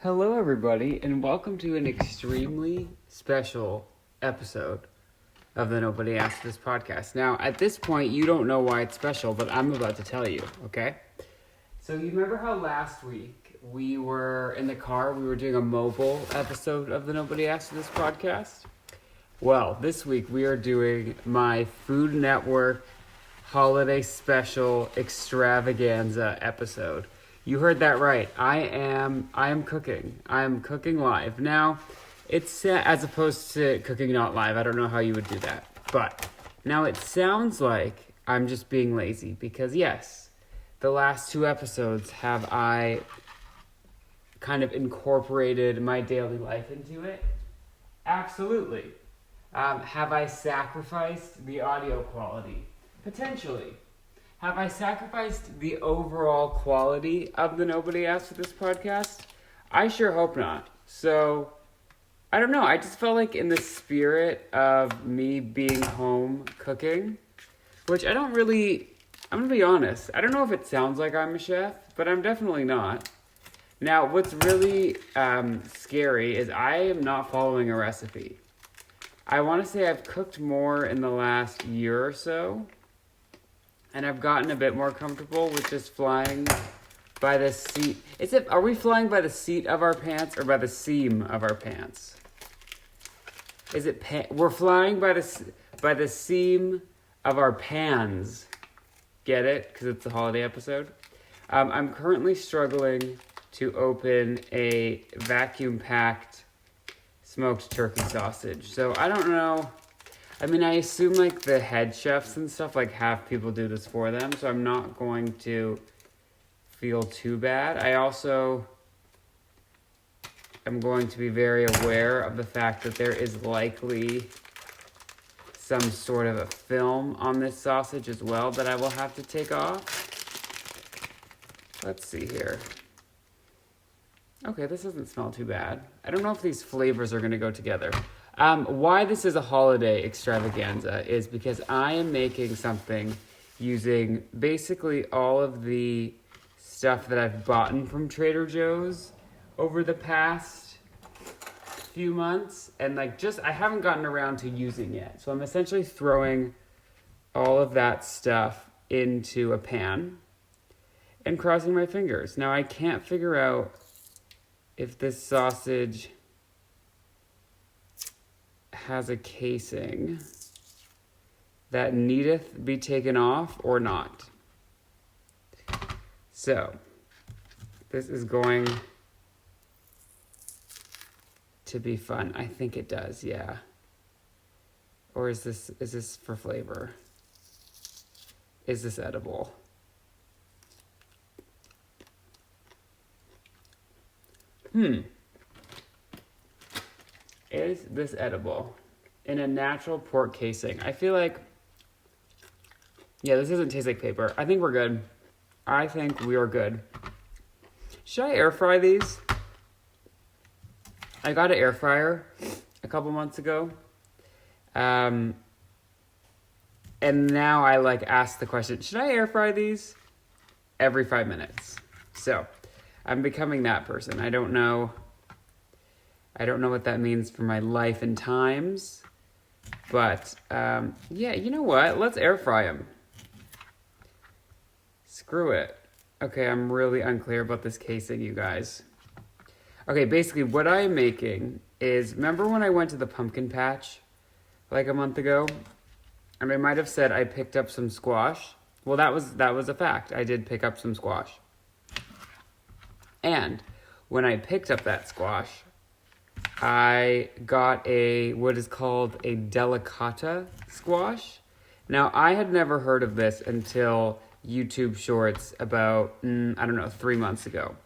Hello, everybody, and welcome to an extremely special episode of the Nobody Asked This podcast. Now, at this point, you don't know why it's special, but I'm about to tell you, okay? So, you remember how last week we were in the car, we were doing a mobile episode of the Nobody Asked This podcast? Well, this week we are doing my Food Network holiday special extravaganza episode. You heard that right. I am cooking. I am cooking live. Now, it's as opposed to cooking not live. I don't know how you would do that. But now it sounds like I'm just being lazy because yes, the last two episodes have I kind of incorporated my daily life into it? Absolutely. Have I sacrificed the audio quality? Potentially. Have I sacrificed the overall quality of the Nobody Asked This podcast? I sure hope not. So, I don't know. I just felt like in the spirit of me being home cooking, which I'm going to be honest, I don't know if it sounds like I'm a chef, but I'm definitely not. Now, what's really scary is I am not following a recipe. I want to say I've cooked more in the last year or so. And I've gotten a bit more comfortable with just flying by the seat. Are we flying by the seat of our pants or by the seam of our pants? We're flying by the seam of our pans. Get it? Because it's a holiday episode. I'm currently struggling to open a vacuum-packed smoked turkey sausage. So I don't know. I mean, I assume, like, the head chefs and stuff, like, have people do this for them, so I'm not going to feel too bad. I also am going to be very aware of the fact that there is likely some sort of a film on this sausage as well that I will have to take off. Let's see here. Okay, this doesn't smell too bad. I don't know if these flavors are going to go together. Why this is a holiday extravaganza is because I am making something using basically all of the stuff that I've bought from Trader Joe's over the past few months. And I haven't gotten around to using yet. So I'm essentially throwing all of that stuff into a pan and crossing my fingers. Now I can't figure out if this sausage has a casing that needeth be taken off or not. So, this is going to be fun. I think it does, yeah. Or is this for flavor? Is this edible? Is this edible? In a natural pork casing. I feel like, yeah, this doesn't taste like paper. I think we're good. I think we are good. Should I air fry these? I got an air fryer a couple months ago. And now I ask the question, should I air fry these? Every 5 minutes. So, I'm becoming that person. I don't know what that means for my life and times. But, yeah, you know what? Let's air fry them. Screw it. Okay, I'm really unclear about this casing, you guys. Okay, basically what I am making is, remember when I went to the pumpkin patch like a month ago? And I might have said I picked up some squash. Well, that was a fact. I did pick up some squash. And when I picked up that squash, I got what is called a delicata squash. Now, I had never heard of this until YouTube Shorts about, 3 months ago.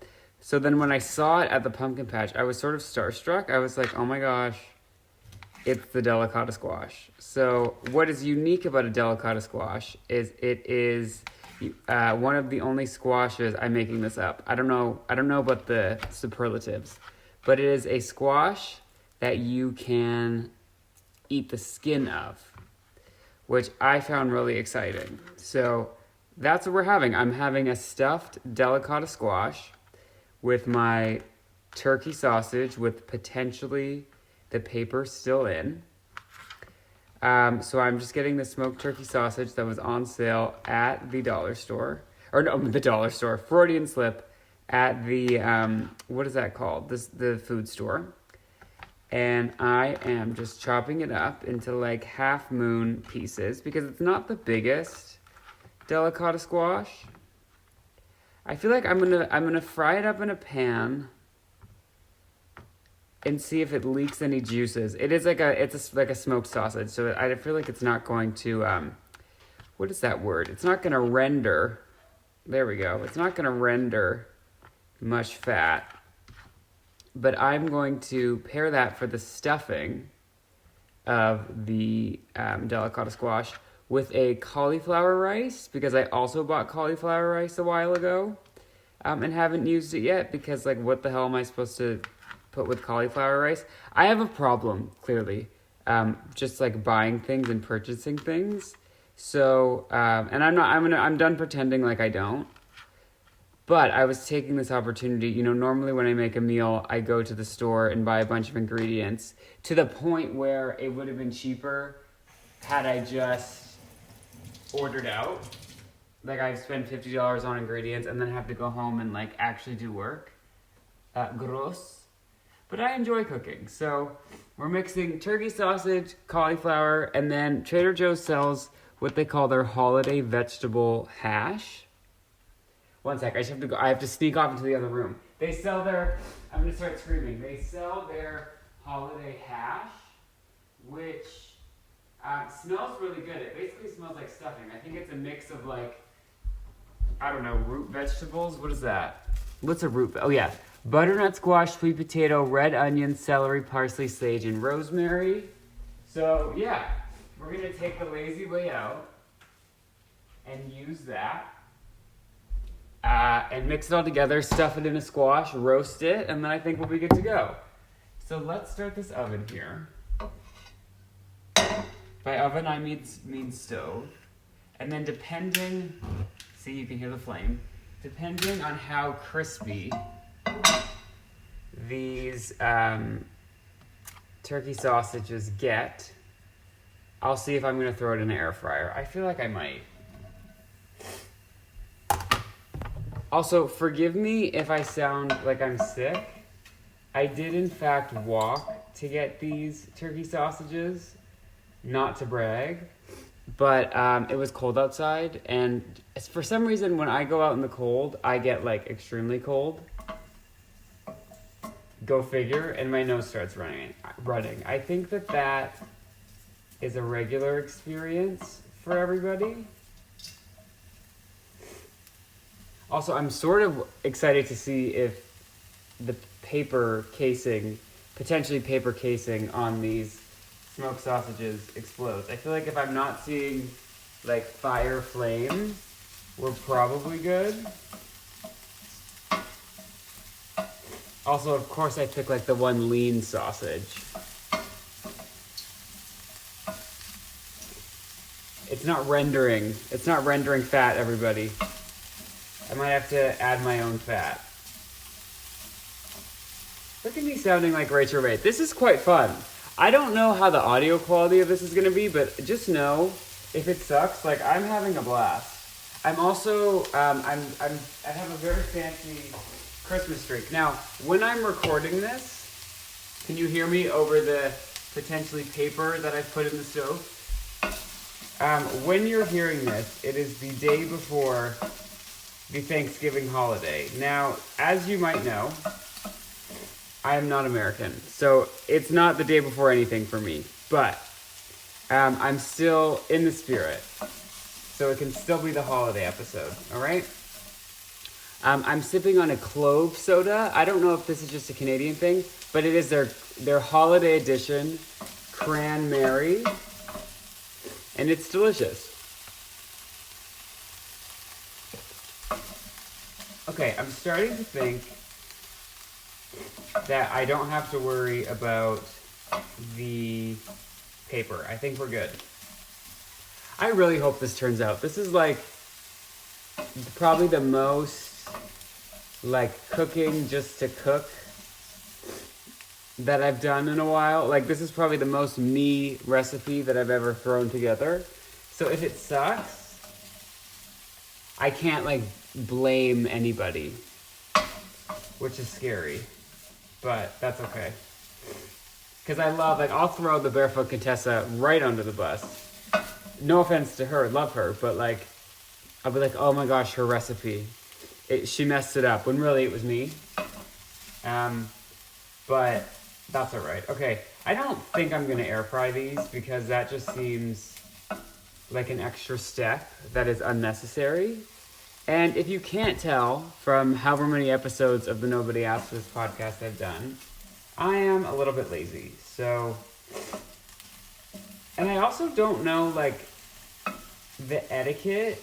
So then when I saw it at the pumpkin patch, I was sort of starstruck. I was like, oh my gosh, it's the delicata squash. So what is unique about a delicata squash is it is one of the only squashes, I'm making this up. I don't know about the superlatives, but it is a squash that you can eat the skin of, which I found really exciting. So that's what we're having. I'm having a stuffed delicata squash with my turkey sausage with potentially the paper still in. So I'm just getting the smoked turkey sausage that was on sale at the dollar store. Or no, the dollar store. Freudian slip at the, what is that called? The food store. And I am just chopping it up into like half moon pieces because it's not the biggest delicata squash. I feel like I'm gonna fry it up in a pan and see if it leaks any juices. It's like a smoked sausage, so I feel like it's not going to what is that word? It's not gonna render. There we go. It's not gonna render much fat. But I'm going to pair that for the stuffing of the delicata squash with a cauliflower rice, because I also bought cauliflower rice a while ago and haven't used it yet because, like, what the hell am I supposed to put with cauliflower rice? I have a problem, clearly, just like buying things and purchasing things. So, and I'm done pretending like I don't. But I was taking this opportunity, normally when I make a meal, I go to the store and buy a bunch of ingredients to the point where it would have been cheaper had I just ordered out. Like, I spend $50 on ingredients and then have to go home and, like, actually do work. Gross. But I enjoy cooking. So we're mixing turkey sausage, cauliflower, and then Trader Joe's sells what they call their holiday vegetable hash. One sec, I have to sneak off into the other room. They sell I'm gonna start screaming. They sell their holiday hash, which smells really good. It basically smells like stuffing. I think it's a mix of root vegetables. What is that? What's a root? Oh yeah, butternut squash, sweet potato, red onion, celery, parsley, sage, and rosemary. So yeah, we're gonna take the lazy way out and use that. And mix it all together, stuff it in a squash, roast it, and then I think we'll be good to go. So let's start this oven here. By oven, I mean stove. And then see, you can hear the flame. Depending on how crispy these turkey sausages get, I'll see if I'm going to throw it in an air fryer. I feel like I might. Also, forgive me if I sound like I'm sick. I did, in fact, walk to get these turkey sausages, not to brag, but it was cold outside, and for some reason, when I go out in the cold, I get, like, extremely cold. Go figure, and my nose starts running. I think that is a regular experience for everybody. Also, I'm sort of excited to see if the potentially paper casing on these smoked sausages explodes. I feel like if I'm not seeing, like, fire flame, we're probably good. Also, of course, I pick, like, the one lean sausage. It's not rendering fat, everybody. I might have to add my own fat. Look at me sounding like Rachel Ray. This is quite fun. I don't know how the audio quality of this is going to be, but just know if it sucks, like, I'm having a blast. I'm also, I have a very fancy Christmas streak. Now, when I'm recording this, can you hear me over the potentially paper that I've put in the stove? When you're hearing this, it is the day before the Thanksgiving holiday. Now, as you might know, I am not American, so it's not the day before anything for me, but I'm still in the spirit, so it can still be the holiday episode, all right? I'm sipping on a clove soda. I don't know if this is just a Canadian thing, but it is their holiday edition, cranberry, and it's delicious. Okay, I'm starting to think that I don't have to worry about the paper. I think we're good. I really hope this turns out. This is like probably the most like cooking just to cook that I've done in a while. Like, this is probably the most me recipe that I've ever thrown together. So if it sucks, I can't, like, blame anybody, which is scary, but that's okay. Because I love, like, I'll throw the Barefoot Contessa right under the bus. No offense to her, love her, but, like, I'll be like, oh my gosh, her recipe. She messed it up, when really it was me. But that's all right. Okay, I don't think I'm going to air fry these because that just seems like an extra step that is unnecessary. And if you can't tell from however many episodes of the Nobody Asked This podcast I've done, I am a little bit lazy. So, and I also don't know, like, the etiquette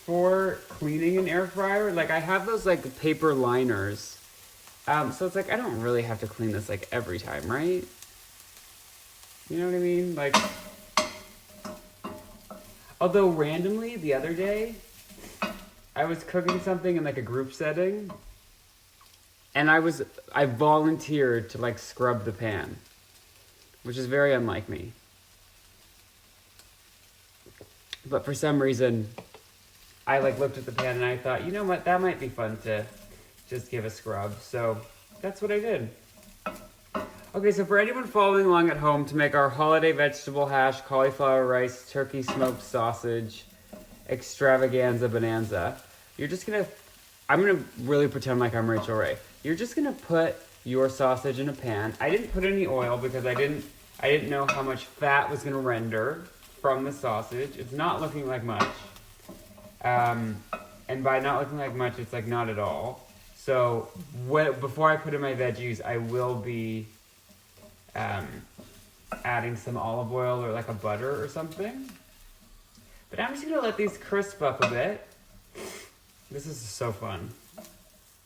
for cleaning an air fryer. Like, I have those, like, paper liners. So it's like, I don't really have to clean this, like, every time, right? You know what I mean? Like, although randomly, the other day, I was cooking something in, like, a group setting, and I volunteered to, like, scrub the pan, which is very unlike me. But for some reason, I, like, looked at the pan and I thought, you know what, that might be fun to just give a scrub. So that's what I did. Okay, so for anyone following along at home, to make our holiday vegetable hash, cauliflower rice, turkey smoked sausage, extravaganza bonanza, I'm gonna really pretend like I'm Rachel Ray. You're just gonna put your sausage in a pan. I didn't put any oil because I didn't know how much fat was gonna render from the sausage. It's not looking like much. And by not looking like much, it's like not at all. So before I put in my veggies, I will be adding some olive oil or like a butter or something. But I'm just gonna let these crisp up a bit. This is so fun.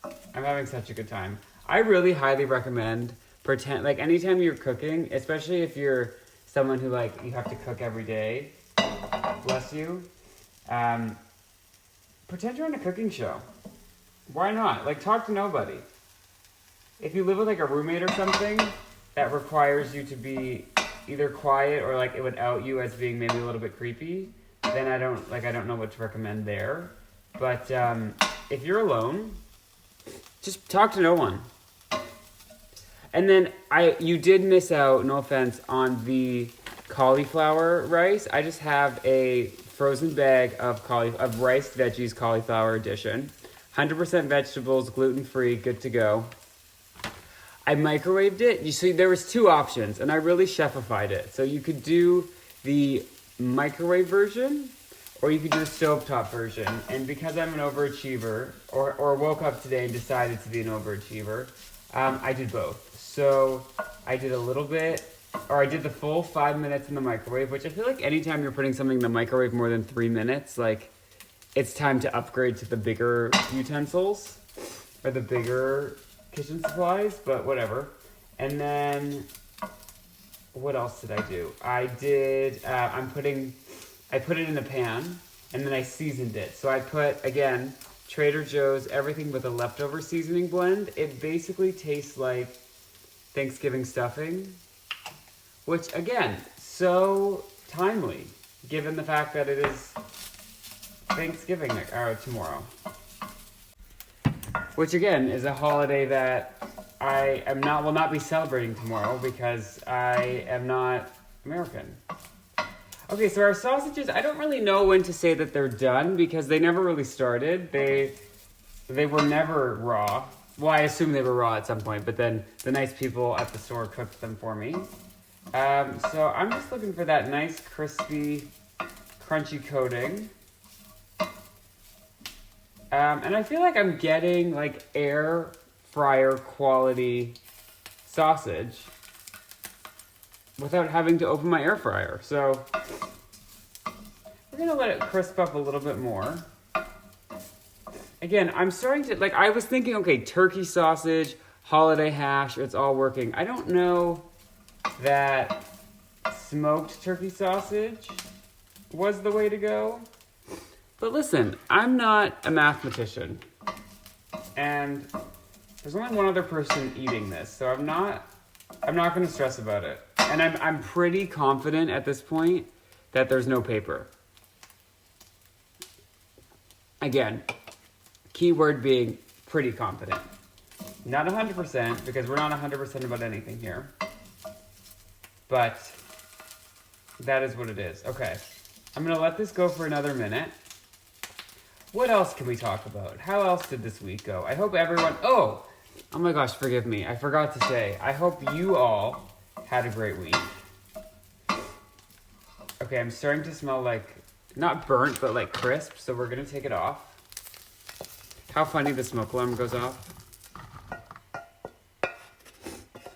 I'm having such a good time. I really highly recommend like anytime you're cooking, especially if you're someone who like you have to cook every day, bless you, pretend you're on a cooking show. Why not? Like, talk to nobody. If you live with like a roommate or something that requires you to be either quiet or like it would out you as being maybe a little bit creepy, then I don't know what to recommend there. But if you're alone, just talk to no one. And then you did miss out, no offense, on the cauliflower rice. I just have a frozen bag of rice veggies cauliflower edition. 100% vegetables, gluten-free, good to go. I microwaved it. You see, there was two options, and I really chef-ified it. So you could do the microwave version, or you could do the stovetop version. And because I'm an overachiever, or woke up today and decided to be an overachiever, I did both. So I did a little bit, or I did the full 5 minutes in the microwave, which I feel like anytime you're putting something in the microwave more than 3 minutes, like, it's time to upgrade to the bigger utensils, or the bigger kitchen supplies, but whatever. And then, what else did I do? I put it in a pan, and then I seasoned it. So I put, again, Trader Joe's everything with a leftover seasoning blend. It basically tastes like Thanksgiving stuffing, which, again, so timely, given the fact that it is Thanksgiving tomorrow. Which, again, is a holiday that I will not be celebrating tomorrow because I am not American. Okay, so our sausages, I don't really know when to say that they're done because they never really started. They were never raw. Well, I assume they were raw at some point, but then the nice people at the store cooked them for me. So I'm just looking for that nice, crispy, crunchy coating. And I feel like I'm getting like air fryer quality sausage without having to open my air fryer. So we're gonna let it crisp up a little bit more. Again, I'm starting to, like, I was thinking, okay, turkey sausage, holiday hash, it's all working. I don't know that smoked turkey sausage was the way to go. But listen, I'm not a mathematician. And there's only one other person eating this, so I'm not I'm not going to stress about it. And I'm pretty confident at this point that there's no paper. Again, keyword being pretty confident. Not 100%, because we're not 100% about anything here. But that is what it is. Okay. I'm going to let this go for another minute. What else can we talk about? How else did this week go? I hope everyone... Oh my gosh, forgive me. I forgot to say. I hope you all had a great week. Okay, I'm starting to smell like... Not burnt, but like crisp, so we're going to take it off. How funny the smoke alarm goes off.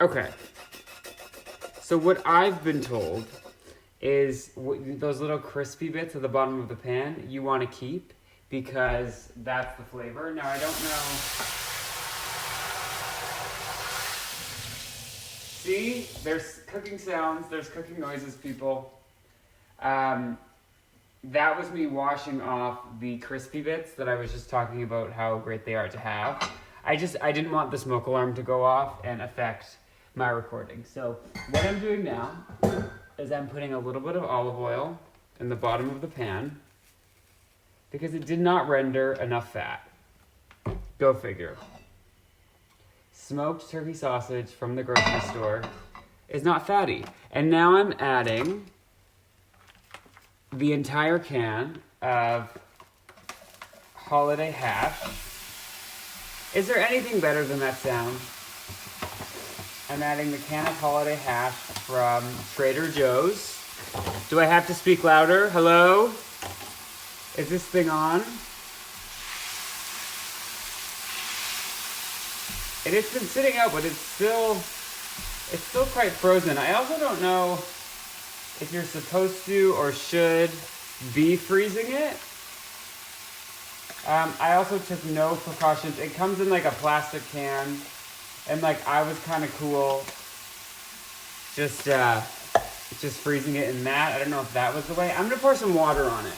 Okay. So what I've been told is those little crispy bits at the bottom of the pan you want to keep because that's the flavor. Now, I don't know. See? There's cooking sounds. There's cooking noises, people. That was me washing off the crispy bits that I was just talking about how great they are to have. I didn't want the smoke alarm to go off and affect my recording. So what I'm doing now is I'm putting a little bit of olive oil in the bottom of the pan because it did not render enough fat. Go figure. Smoked turkey sausage from the grocery store is not fatty. And now I'm adding the entire can of holiday hash. Is there anything better than that sound? I'm adding the can of holiday hash from Trader Joe's. Do I have to speak louder? Hello? Is this thing on? It has been sitting out, but it's still quite frozen. I also don't know if you're supposed to or should be freezing it. I also took no precautions. It comes in like a plastic can, and like I was kind of cool just freezing it in that. I don't know if that was the way. I'm gonna pour some water on it.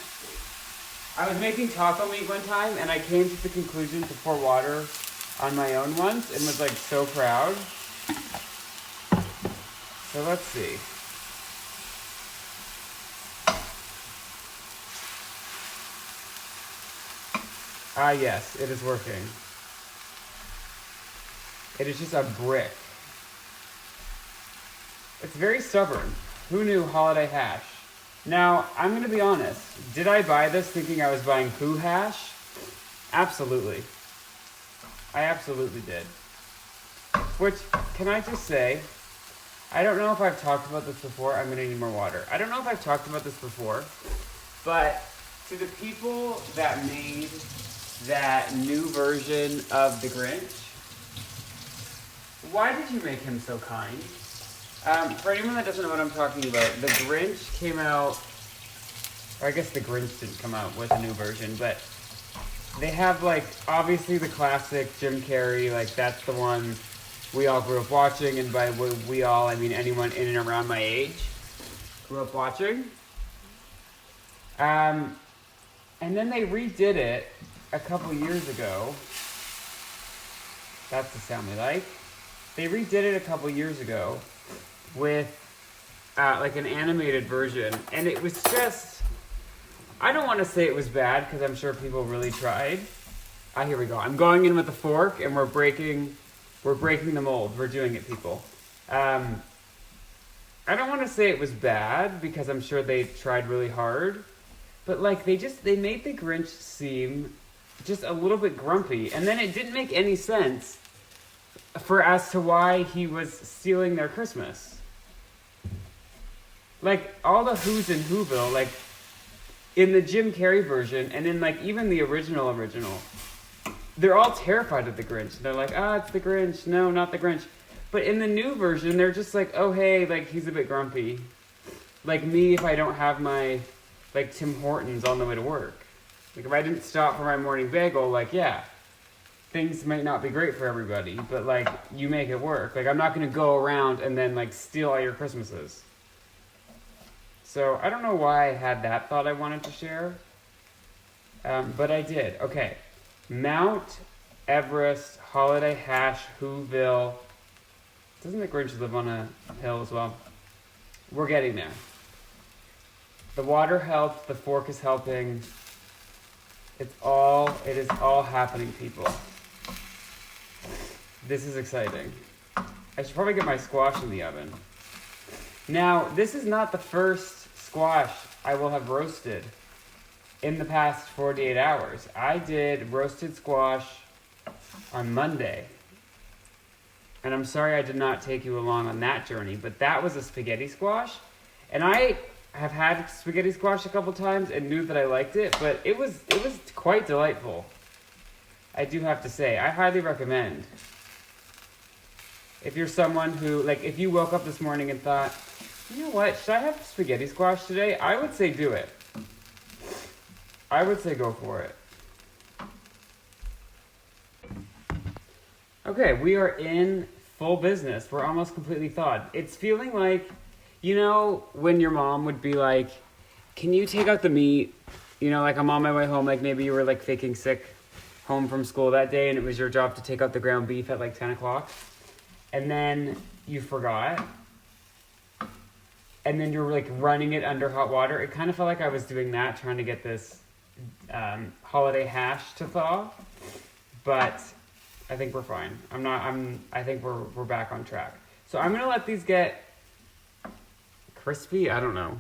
I was making taco meat one time, and I came to the conclusion to pour water on my own once, and was like so proud. So let's see. Ah, yes, it is working. It is just a brick. It's very stubborn. Who knew holiday hash? Now, I'm going to be honest. Did I buy this thinking I was buying poo hash? Absolutely. I absolutely did. Which, can I just say, I don't know if I've talked about this before. I'm going to need more water. I don't know if I've talked about this before, but to the people that made that new version of The Grinch, why did you make him so kind? For anyone that doesn't know what I'm talking about, The Grinch came out, or I guess The Grinch didn't come out with a new version, but they have like, obviously the classic Jim Carrey, like that's the one we all grew up watching, and by we all, I mean anyone in and around my age grew up watching. And then they redid it a couple years ago. That's the sound we like. They redid it a couple years ago with like an animated version, and it was just, I don't want to say it was bad because I'm sure people really tried. Here we go. I'm going in with a fork, and we're breaking the mold. We're doing it, people. I don't want to say it was bad because I'm sure they tried really hard, but like they made the Grinch seem just a little bit grumpy, and then it didn't make any sense as to why he was stealing their Christmas. Like all the Who's in Whoville, like in the Jim Carrey version, and in like even the original, they're all terrified of the Grinch. They're like, it's the Grinch. No, not the Grinch. But in the new version, they're just like, oh hey, like he's a bit grumpy. Like me if I don't have my like Tim Hortons on the way to work. Like if I didn't stop for my morning bagel, like yeah, things might not be great for everybody, but like you make it work. Like I'm not gonna go around and then like steal all your Christmases. So I don't know why I had that thought I wanted to share, but I did. Okay, Mount Everest Holiday Hash Whoville Doesn't the Grinch live on a hill as well? We're getting there. The water helped. The fork is helping. It is all happening, people. This is exciting. I should probably get my squash in the oven. Now, this is not the first squash I will have roasted in the past 48 hours. I did roasted squash on Monday. And I'm sorry I did not take you along on that journey, but that was a spaghetti squash. And I have had spaghetti squash a couple times and knew that I liked it, but it was quite delightful. I do have to say, I highly recommend. If you're someone who, like, if you woke up this morning and thought, you know what, should I have spaghetti squash today? I would say do it. I would say go for it. Okay, we are in full business. We're almost completely thawed. It's feeling like, you know, when your mom would be like, can you take out the meat? You know, like I'm on my way home, like maybe you were like faking sick home from school that day and it was your job to take out the ground beef at like 10 o'clock. And then you forgot. And then you're like running it under hot water. It kind of felt like I was doing that, trying to get this holiday hash to thaw. But I think we're fine. I think we're back on track. So I'm gonna let these get crispy, I don't know.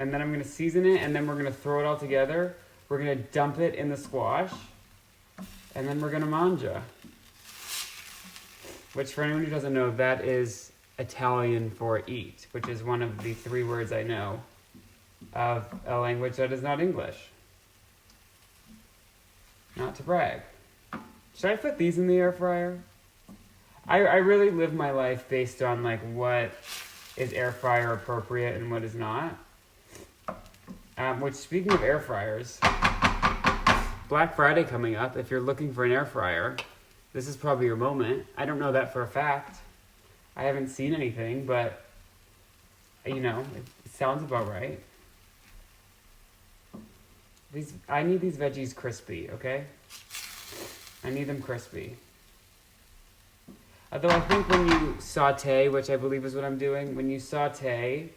And then I'm gonna season it and then we're gonna throw it all together. We're gonna dump it in the squash. And then we're gonna manja. Which for anyone who doesn't know, that is Italian for eat, which is one of the 3 words I know of a language that is not English. Not to brag. Should I put these in the air fryer? I really live my life based on like what is air fryer appropriate and what is not. Which, speaking of air fryers, Black Friday coming up. If you're looking for an air fryer, this is probably your moment. I don't know that for a fact. I haven't seen anything, but you know, it sounds about right. I need these veggies crispy, okay? I need them crispy. Although I think when you saute, which I believe is what I'm doing, when you saute,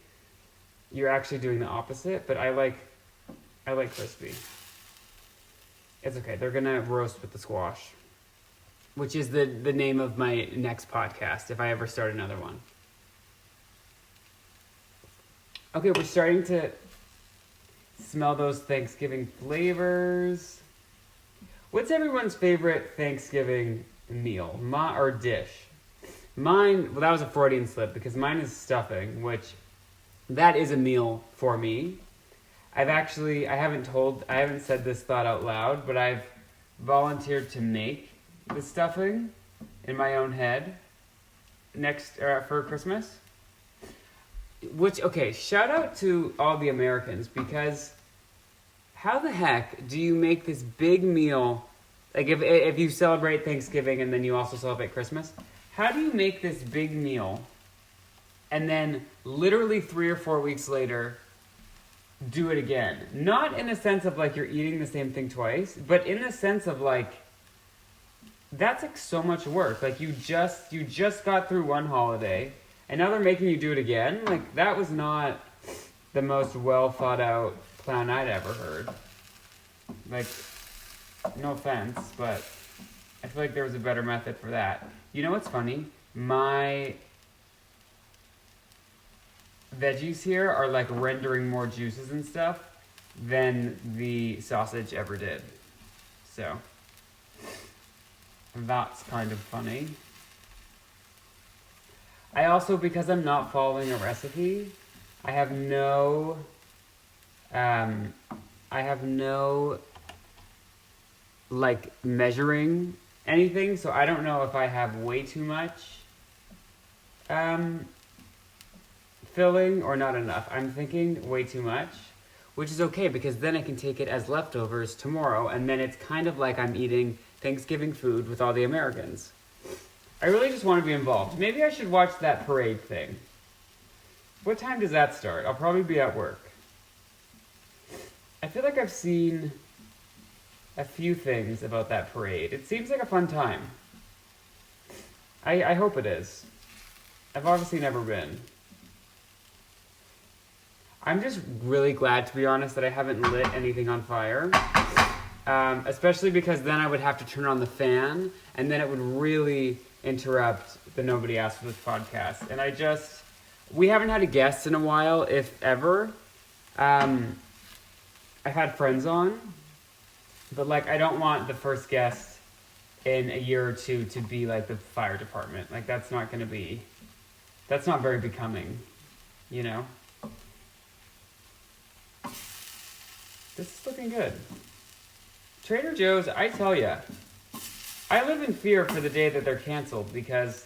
you're actually doing the opposite, but I like crispy. It's okay. They're going to roast with the squash, which is the name of my next podcast if I ever start another one. Okay, we're starting to smell those Thanksgiving flavors. What's everyone's favorite Thanksgiving meal or dish? Mine, well, that was a Freudian slip because mine is stuffing, which that is a meal for me. I haven't said this thought out loud, but I've volunteered to make the stuffing in my own head for Christmas. Which, okay, shout out to all the Americans, because how the heck do you make this big meal? Like if you celebrate Thanksgiving and then you also celebrate Christmas, how do you make this big meal and then literally 3 or 4 weeks later do it again? Not in a sense of like you're eating the same thing twice, but in the sense of like that's like so much work. Like you just got through one holiday and now they're making you do it again. Like that was not the most well thought out plan I'd ever heard. Like, no offense, but I feel like there was a better method for that. You know what's funny? My veggies here are like rendering more juices and stuff than the sausage ever did. So, that's kind of funny. I also, because I'm not following a recipe, I have no like measuring anything, so I don't know if I have way too much filling or not enough. I'm thinking way too much, which is okay because then I can take it as leftovers tomorrow and then it's kind of like I'm eating Thanksgiving food with all the Americans. I really just want to be involved. Maybe I should watch that parade thing. What time does that start? I'll probably be at work. I feel like I've seen a few things about that parade. It seems like a fun time. I hope it is. I've obviously never been. I'm just really glad, to be honest, that I haven't lit anything on fire. Especially because then I would have to turn on the fan, and then it would really interrupt the Nobody Asked for This podcast. And we haven't had a guest in a while, if ever. I've had friends on, but like I don't want the first guest in a year or two to be like the fire department. Like that's not very becoming, you know? This is looking good. Trader Joe's, I tell ya, I live in fear for the day that they're canceled because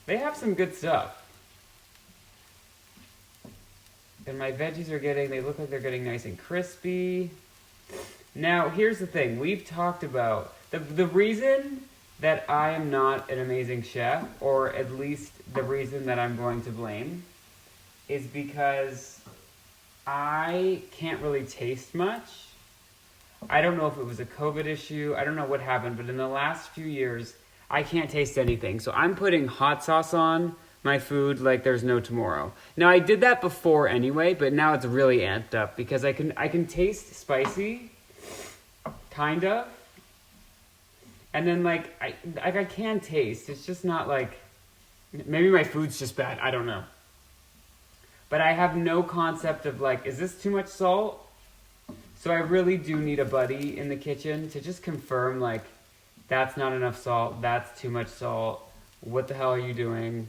they have some good stuff. And my veggies they look like they're getting nice and crispy. Now, here's the thing. We've talked about, the reason that I am not an amazing chef, or at least the reason that I'm going to blame, is because I can't really taste much. I don't know if it was a COVID issue. I don't know what happened, but in the last few years, I can't taste anything. So I'm putting hot sauce on my food like there's no tomorrow. Now I did that before anyway, but now it's really amped up because I can taste spicy, kind of. And then like I can taste. It's just not like, maybe my food's just bad. I don't know. But I have no concept of like, is this too much salt? So I really do need a buddy in the kitchen to just confirm like, that's not enough salt, that's too much salt, what the hell are you doing?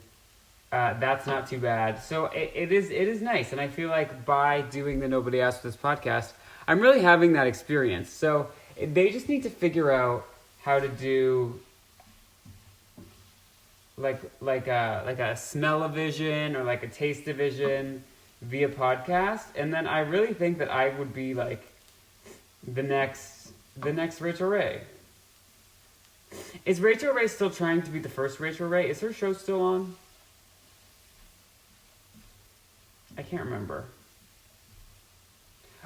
That's not too bad. So it is nice, and I feel like by doing the Nobody Asked for This podcast, I'm really having that experience. So they just need to figure out how to do like a smell-o-vision or like a taste-o-vision via podcast, and then I really think that I would be like the next Rachel Ray. Is Rachel Ray still trying to be the first Rachel Ray? Is her show still on? I can't remember.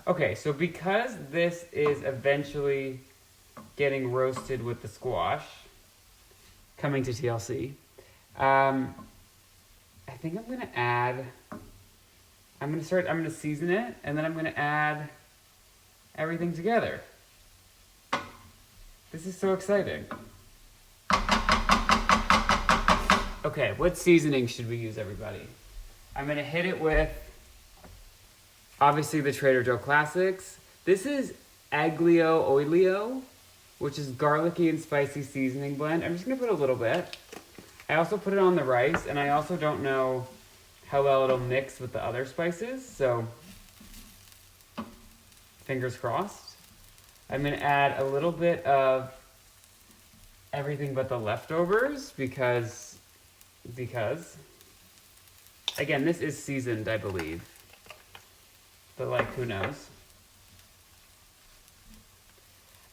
Okay, so because this is eventually getting roasted with the squash, coming to TLC, I think I'm gonna season it, and then I'm gonna add everything together. This is so exciting. Okay, what seasoning should we use, everybody? I'm gonna hit it with, obviously, the Trader Joe Classics. This is Aglio Olio, which is garlicky and spicy seasoning blend. I'm just gonna put a little bit. I also put it on the rice, and I also don't know how well it'll mix with the other spices, so fingers crossed. I'm gonna add a little bit of everything but the leftovers because again, this is seasoned, I believe, but like, who knows?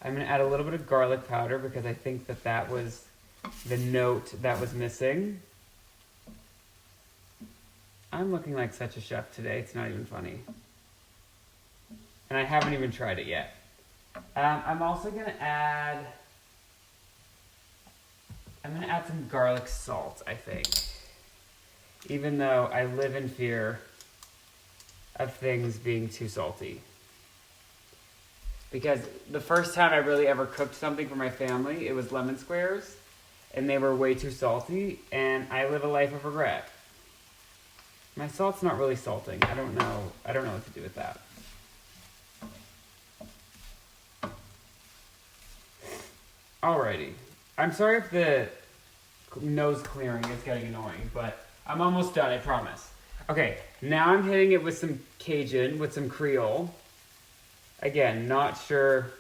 I'm gonna add a little bit of garlic powder because I think that was the note that was missing. I'm looking like such a chef today, it's not even funny. And I haven't even tried it yet. I'm also gonna add some garlic salt, I think. Even though I live in fear of things being too salty. Because the first time I really ever cooked something for my family, it was lemon squares, and they were way too salty, and I live a life of regret. My salt's not really salting. I don't know what to do with that. Alrighty. I'm sorry if the nose clearing is getting annoying, but I'm almost done, I promise. Okay, now I'm hitting it with some Cajun, with some Creole. Again, not sure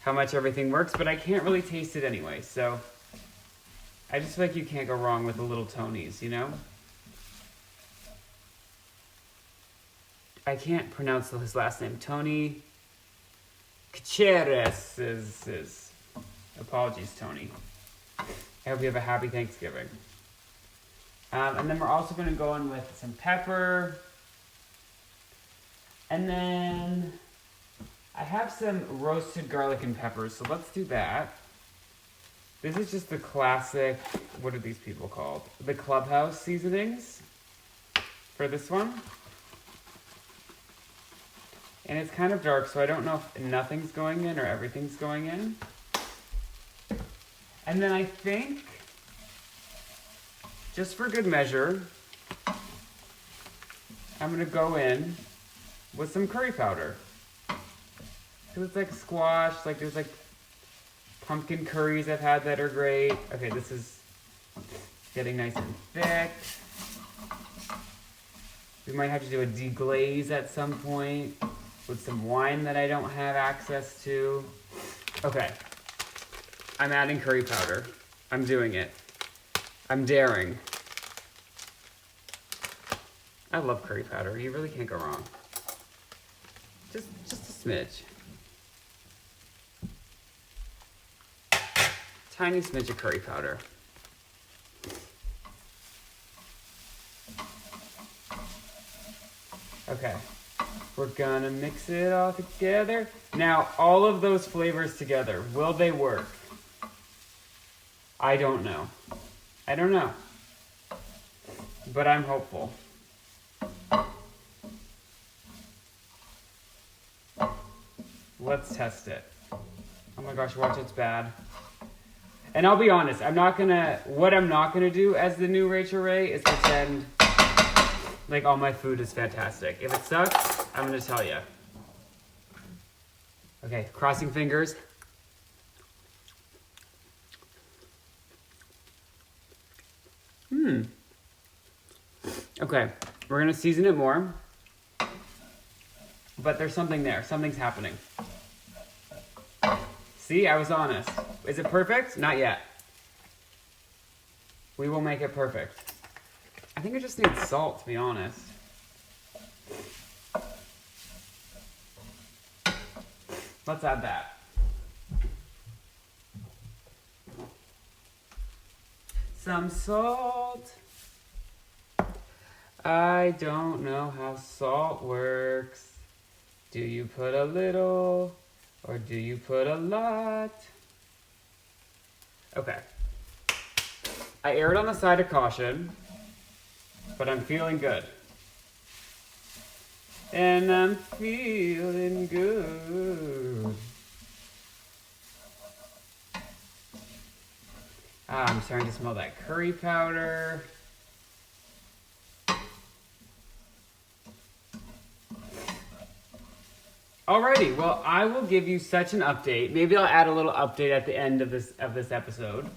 how much everything works, but I can't really taste it anyway, so I just feel like you can't go wrong with the little Tonys, you know? I can't pronounce his last name. Tony Gutierrez is apologies, Tony. I hope you have a happy Thanksgiving. And then we're also going to go in with some pepper. And then I have some roasted garlic and peppers, so let's do that. This is just the classic, what are these people called? The Clubhouse seasonings for this one. And it's kind of dark, so I don't know if nothing's going in or everything's going in. And then I think, just for good measure, I'm gonna go in with some curry powder. Cause it's like squash, like there's like pumpkin curries I've had that are great. Okay, this is getting nice and thick. We might have to do a deglaze at some point with some wine that I don't have access to. Okay, I'm adding curry powder. I'm doing it. I'm daring. I love curry powder. You really can't go wrong. Just a smidge. Tiny smidge of curry powder. Okay, we're gonna mix it all together. Now, all of those flavors together, will they work? I don't know. I don't know. But I'm hopeful. Let's test it. Oh my gosh, watch, it's bad. And I'll be honest, what I'm not gonna do as the new Rachel Ray is pretend like all my food is fantastic. If it sucks, I'm gonna tell you. Okay, crossing fingers. Okay, we're gonna season it more. But there's something there, something's happening. See, I was honest. Is it perfect? Not yet. We will make it perfect. I think I just need salt, to be honest. Let's add that. Some salt. I don't know how salt works. Do you put a little or do you put a lot? Okay. I erred on the side of caution, but I'm feeling good. And I'm feeling good. I'm starting to smell that curry powder. Alrighty, well, I will give you such an update. Maybe I'll add a little update at the end of this episode.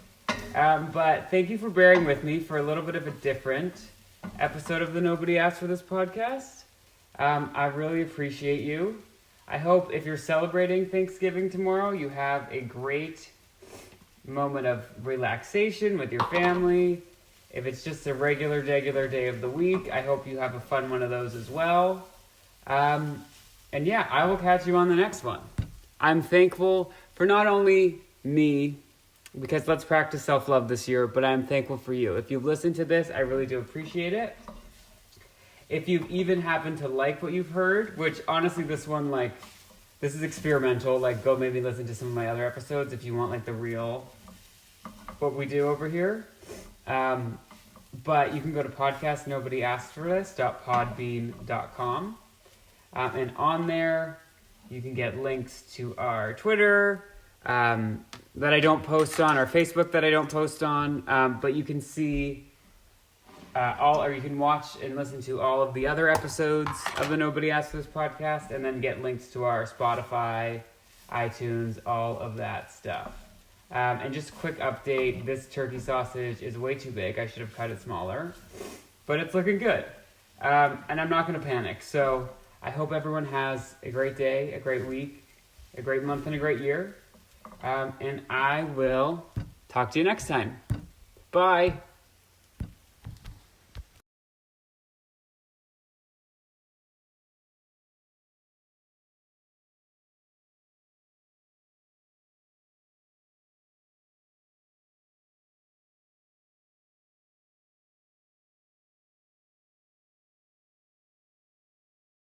But thank you for bearing with me for a little bit of a different episode of the Nobody Asked for This podcast. I really appreciate you. I hope if you're celebrating Thanksgiving tomorrow, you have a great moment of relaxation with your family. If it's just a regular day of the week, I hope you have a fun one of those as well. And yeah, I will catch you on the next one. I'm thankful for not only me, because let's practice self-love this year, but I'm thankful for you. If you've listened to this, I really do appreciate it. If you've even happened to like what you've heard, which honestly this one, this is experimental, go maybe listen to some of my other episodes if you want the real, what we do over here. But you can go to podcastnobodyaskforthis.podbean.com. And on there, you can get links to our Twitter that I don't post on, our Facebook that I don't post on, but you can see you can watch and listen to all of the other episodes of the Nobody Asked For This podcast, and then get links to our Spotify, iTunes, all of that stuff. And just a quick update, this turkey sausage is way too big. I should have cut it smaller, but it's looking good. And I'm not going to panic, so I hope everyone has a great day, a great week, a great month, and a great year. And I will talk to you next time. Bye.